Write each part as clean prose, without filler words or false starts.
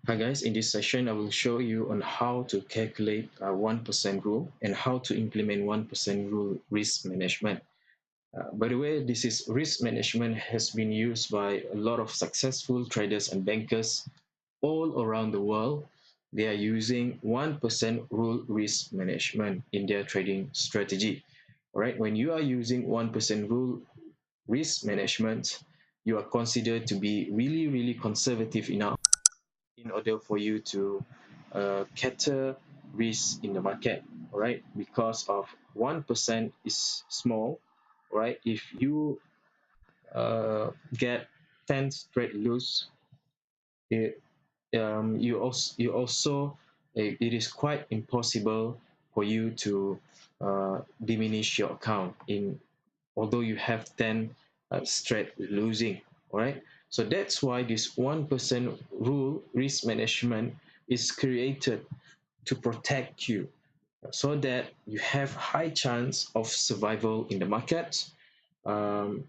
Hi guys, in this session I will show you on how to calculate a 1% rule and how to implement 1% rule risk management. By the way, this is risk management has been used by a lot of successful traders and bankers all around the world. They are using 1% rule risk management in their trading strategy. All right, when you are using 1% rule risk management, you are considered to be really conservative enough in order for you to cater risk in the market, all right? Because of 1% is small, right? If you get 10 straight loose, it, it is quite impossible for you to diminish your account in although you have 10 straight losing, all right? So that's why this 1% rule risk management is created to protect you so that you have high chance of survival in the market, um,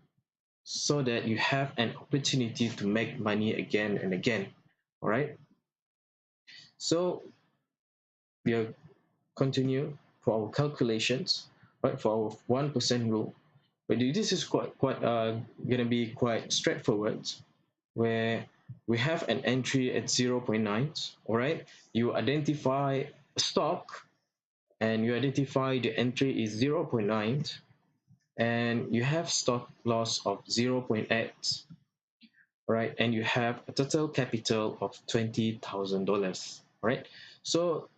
so that you have an opportunity to make money again and again, all right? So we'll continue for our calculations, right? For our 1% rule. But this is quite gonna be quite straightforward, where we have an entry at 0 0.9. All right, you identify a stock and you identify the entry is 0 0.9, and you have stop loss of 0 0.8. Right, and you have a total capital of $20,000. Right, so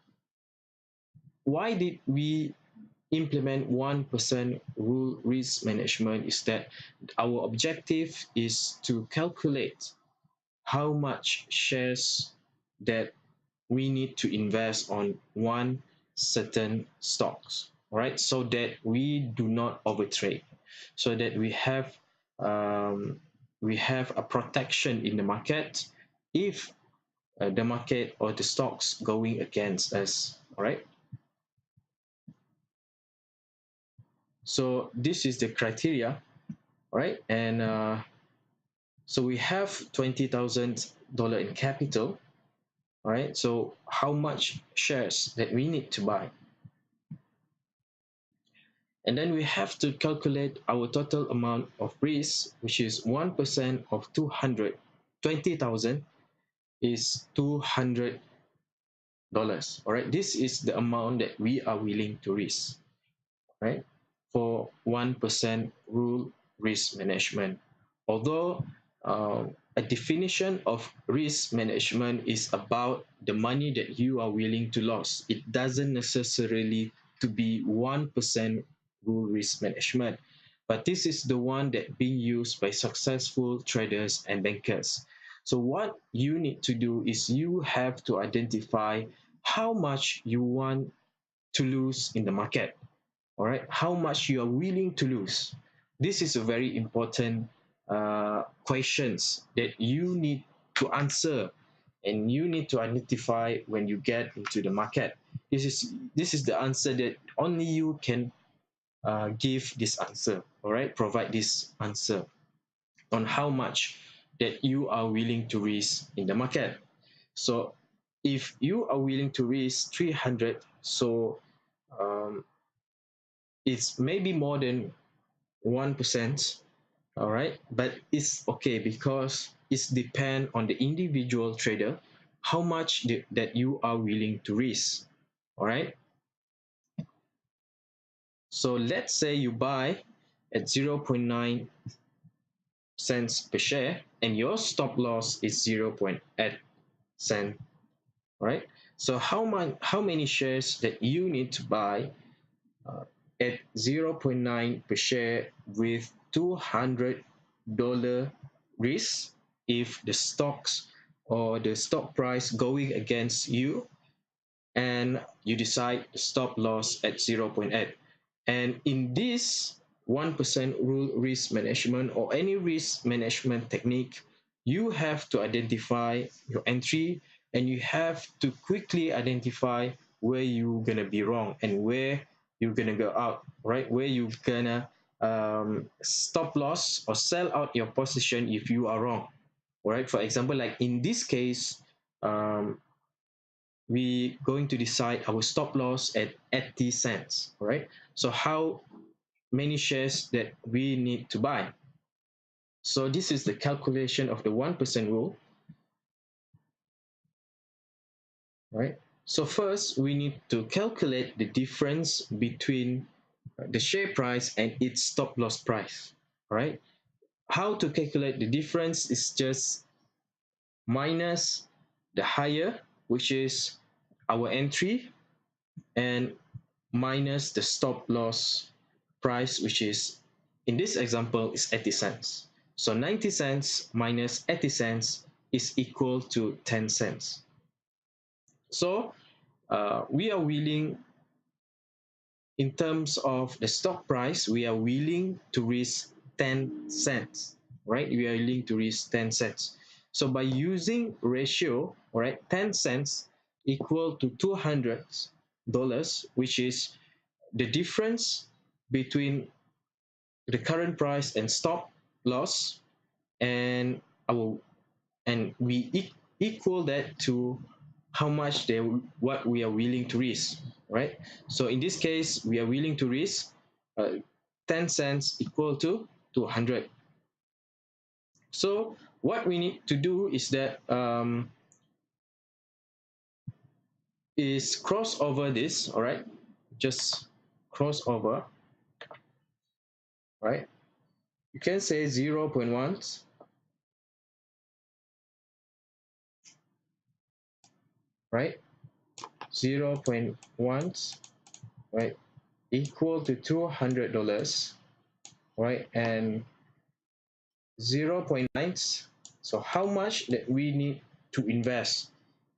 why did we implement 1% rule risk management? Is that our objective is to calculate how much shares that we need to invest on one certain stocks, right? So that we do not overtrade, so that um, we have a protection in the market if the market or the stocks going against us, all right? So this is the criteria, right? And so we have $20,000 in capital, right? So how much shares that we need to buy? And then we have to calculate our total amount of risk, which is 1% of 220,000 is $200. All right, this is the amount that we are willing to risk, right? For 1% rule risk management. Although a definition of risk management is about the money that you are willing to lose, it doesn't necessarily to be 1% rule risk management. But this is the one that being used by successful traders and bankers. So what you need to do is you have to identify how much you want to lose in the market, all right? How much you are willing to lose. This is a very important questions that you need to answer and you need to identify when you get into the market. This is the answer that only you can give this answer, all right? Provide this answer on how much that you are willing to risk in the market. So if you are willing to risk 300, so um, it's maybe more than 1%, all right, but it's okay because it's depend on the individual trader how much that you are willing to risk, all right? So let's say you buy at 0.9 cents per share and your stop loss is 0.8 cent, all right? So how many shares that you need to buy uh, at 0.9 per share with $200 risk if the stocks or the stock price going against you, and you decide to stop loss at 0.8. And in this 1% rule risk management or any risk management technique, you have to identify your entry and you have to quickly identify where you're gonna be wrong and where you're gonna go out, right? Where you're gonna stop loss or sell out your position if you are wrong. All right. For example, like in this case, um, we going to decide our stop loss at 80 cents, all right? So how many shares that we need to buy? So this is the calculation of the 1% rule, right? So first we need to calculate the difference between the share price and its stop loss price, all right? How to calculate the difference is just minus the higher, which is our entry, and minus the stop loss price, which is, in this example, is 80 cents. So 90 cents minus 80 cents is equal to 10 cents. So we are willing, in terms of the stock price, we are willing to risk 10 cents, right? We are willing to risk 10 cents. So by using ratio, right, 10 cents equal to $200, which is the difference between the current price and stop loss, and our and we equal that to how much what we are willing to risk, right? So in this case, we are willing to risk 10 cents equal to 200. So what we need to do is that is cross over this, all right? Just cross over, right? You can say 0.1, right? 0.1, right, equal to $200, right? And 0.9, so how much that we need to invest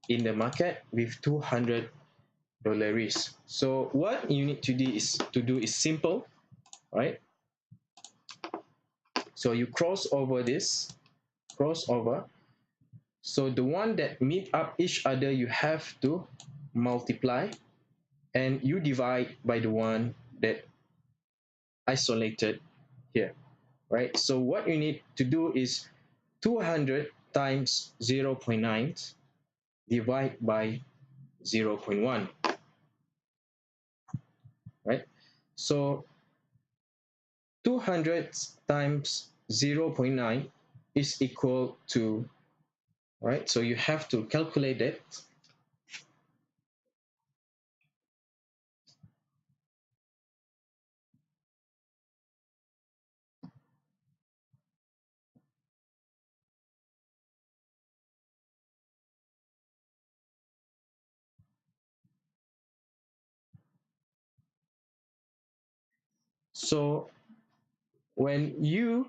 in the market with $200 risk. So what you need to do is simple, right? So you cross over this, cross over. So the one that meet up each other, you have to multiply, and you divide by the one that isolated here, right? So what you need to do is 200 times 0.9 divide by 0.1, right? So 200 times 0.9 is equal to, right? So you have to calculate it. So when you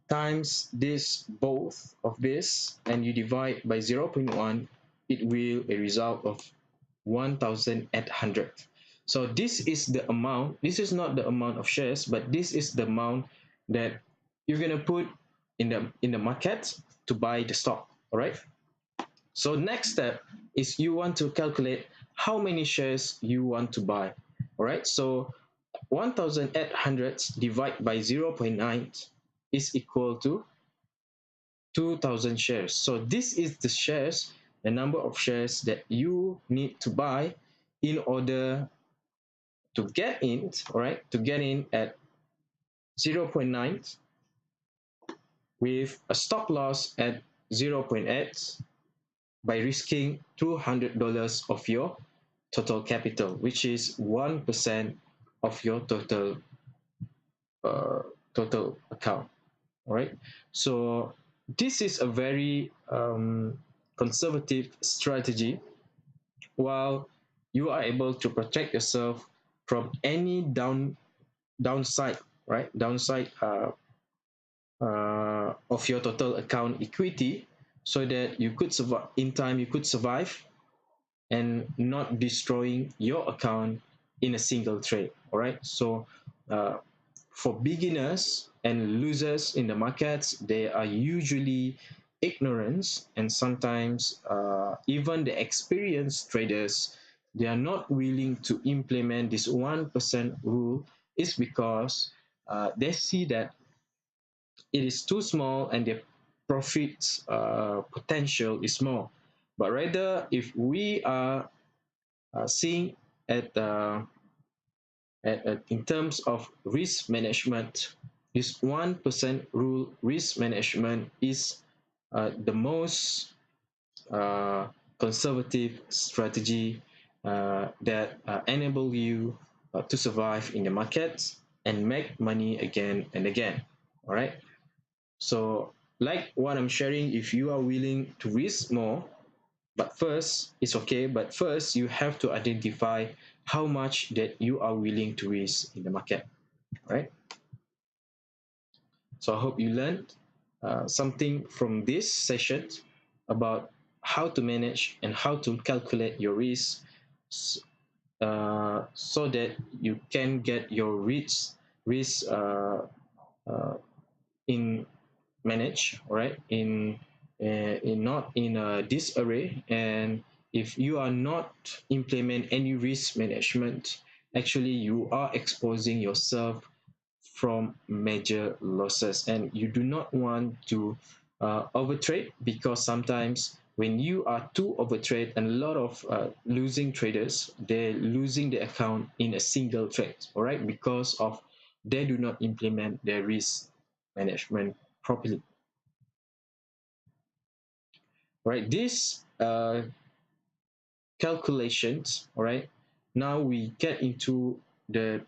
times this both of this and you divide by 0.1, it will a result of 1,800. So this is the amount, this is not the amount of shares, but this is the amount that you're going to put in the market to buy the stock, all right? So next step is you want to calculate how many shares you want to buy, all right? So 1,800 divided by 0.9 is equal to 2,000 shares. So this is the shares, the number of shares that you need to buy in order to get in, all right, to get in at 0.9 with a stop loss at 0.8 by risking $200 of your total capital, which is 1% of your uh, total account. All right. So this is a very conservative strategy, while you are able to protect yourself from any downside, right? Downside of your total account equity, so that you could survive in time. You could survive and not destroying your account in a single trade. All right. So uh, for beginners and losers in the markets, they are usually ignorance, and sometimes even the experienced traders, they are not willing to implement this 1% rule, is because they see that it is too small and their profits potential is small. but rather if we are seeing at, in terms of risk management, this 1% rule risk management is the most uh, conservative strategy that enable you to survive in the markets and make money again and again. All right. So, like what I'm sharing, if you are willing to risk more, but first, it's okay, but first you have to identify how much that you are willing to risk in the market. All right. So, I hope you learned something from this session about how to manage and how to calculate your risk so that you can get your risk uh, in manage, all right, in not in a disarray. And if you are not implement any risk management, actually you are exposing yourself from major losses, and you do not want to overtrade, because sometimes when you are too overtrade, and a lot of losing traders, they're losing the account in a single trade, all right, because of they do not implement their risk management properly. Right, this calculations, all right, now we get into the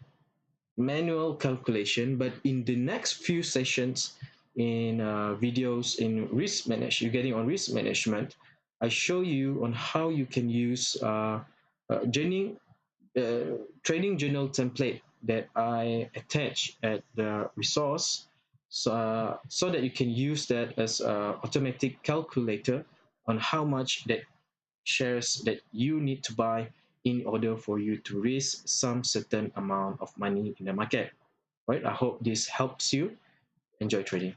manual calculation, but in the next few sessions in videos in risk manage you're getting on risk management, I show you on how you can use journey trading journal template that I attach at the resource, so that you can use that as a automatic calculator on how much that shares that you need to buy in order for you to raise some certain amount of money in the market. Right? I hope this helps you. Enjoy trading.